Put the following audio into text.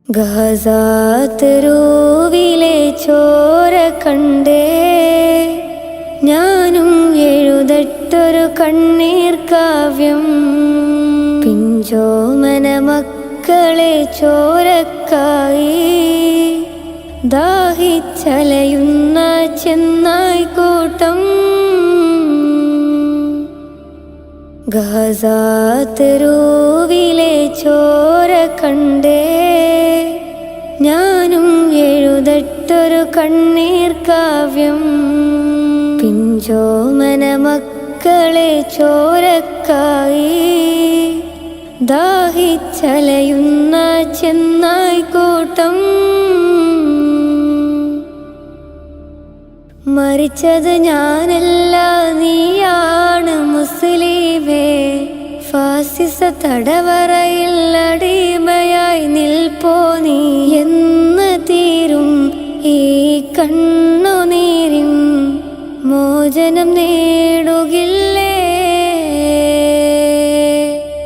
ഗസാത്തെരുവിലെ ചോര കണ്ടേ ഞാനും എഴുതട്ടൊരു കണ്ണീർ കാവ്യം. പിഞ്ചോമന മക്കളെ ചോരക്കായി ദാഹിച്ചലയുന്ന ചെന്നായ്ക്കൂട്ടം. ഗസാത്തെരുവിലെ ചോര കണ്ടേ ഞാനും എഴുതട്ടൊരു കണ്ണീർ കാവ്യം. പിഞ്ചോമന മക്കളെ ചോരക്കായി ദാഹിച്ചലയുന്ന ചെന്നായ്ക്കൂട്ടം. മരിച്ചത് ഞാനല്ല, നീയാണ് മുസ്ലിമേ. ഫാസിസ തടവറയിൽ അടിമയായി നിൽപ്പോ നീ. എന്ന് തീരും ഈ കണ്ണുനീരിൻ മോചനം